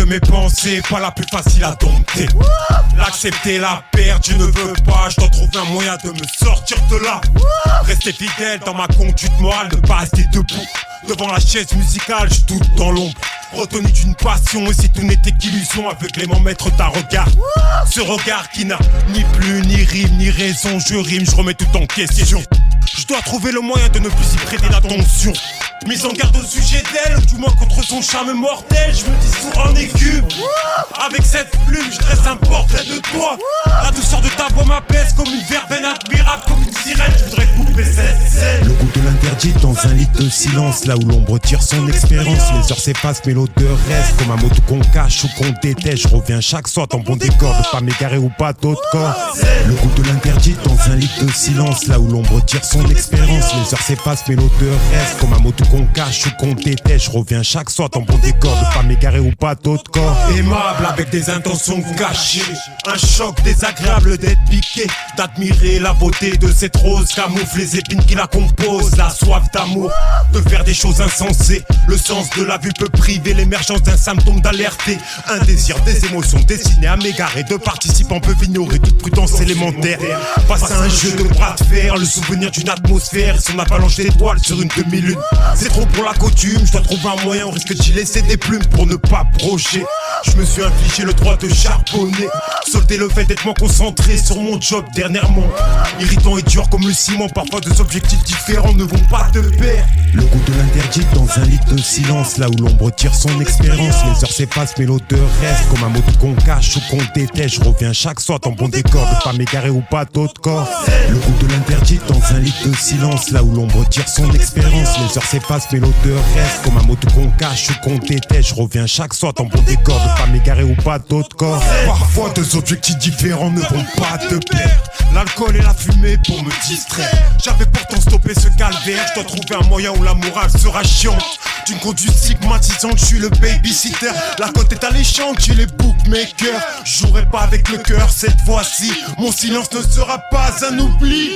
mes pensées, pas la plus facile à dompter. L'accepter, la perdre, je ne veux pas. Je dois trouver un moyen de me sortir de là. Rester fidèle dans ma conduite morale, ne pas rester debout devant la chaise musicale, je doute dans l'ombre. Retenu d'une passion, et si tout n'était qu'illusion, aveuglément mettre d'un regard. Ce regard qui n'a ni plus, ni rime, ni raison. Je rime, je remets tout en question. Je dois trouver le moyen de ne plus y prêter d'attention. Mise en garde au sujet d'elle, ou du moins contre son charme mortel. Je me dis sourd en écume. Avec cette plume, je dresse un portrait de toi. La douceur de ta voix m'apaise comme une verveine admirable, comme une sirène. Je voudrais couper cette scène. Le goût de l'interdit dans un lit de silence, là où l'ombre tire son expérience. Les heures s'effacent mais l'odeur reste, comme un mot qu'on cache ou qu'on déteste. Je reviens chaque soir dans bon décor, de pas m'égarer ou pas d'autre corps. Le goût de l'interdit dans un lit de silence, là où l'ombre tire son expérience. Les heures s'effacent mais l'odeur reste, comme un mot qu'on cache ou qu'on déteste. Je reviens chaque soir dans bon décor, de pas m'égarer ou pas d'autre corps. Aimable avec des intentions cachées, un choc désagréable d'être piqué, d'admirer la beauté de cette rose, camoufle les épines qui la composent. La soif d'amour, de faire des choses insensées. Le sens de la vue peut priver l'émergence d'un symptôme d'alerté. Un désir, des émotions destinées à m'égarer. De participants peuvent ignorer toute prudence élémentaire. Face à un jeu de bras de fer, le souvenir d'une atmosphère, son avalanche d'étoiles sur une demi-lune. C'est trop pour la coutume, je dois trouver un moyen, on risque d'y laisser des plumes pour ne pas brocher. Je me suis infligé le droit de charbonner, solder le fait d'être moins concentré sur mon job dernièrement. Irritant et dur comme le ciment, parfois deux objectifs différents ne vont pas de pair. Le goût de l'interdit dans un lit de silence, là où l'ombre tire son expérience. Les heures s'effacent mais l'odeur reste, comme un mot qu'on cache ou qu'on déteste. Je reviens chaque soir dans bon décor, de pas m'égarer ou pas d'autre corps. Le goût de l'interdit dans un lit de silence, là où l'ombre tire son expérience. Les heures s'effacent mais l'odeur reste, comme un mot qu'on cache ou qu'on déteste. Je reviens chaque soir dans bon décor, de pas m'égarer ou pas d'autre corps. Parfois deux objectifs différents ne vont pas de pair. L'alcool et la fumée pour me distraire. J'avais pourtant stoppé ce calvaire. Je dois trouver un moyen où la morale sera chiante. D'une conduite stigmatisante, je suis le babysitter. La cote est alléchante chez les bookmakers. Je jouerai pas avec le cœur cette fois-ci. Mon silence ne sera pas un oubli.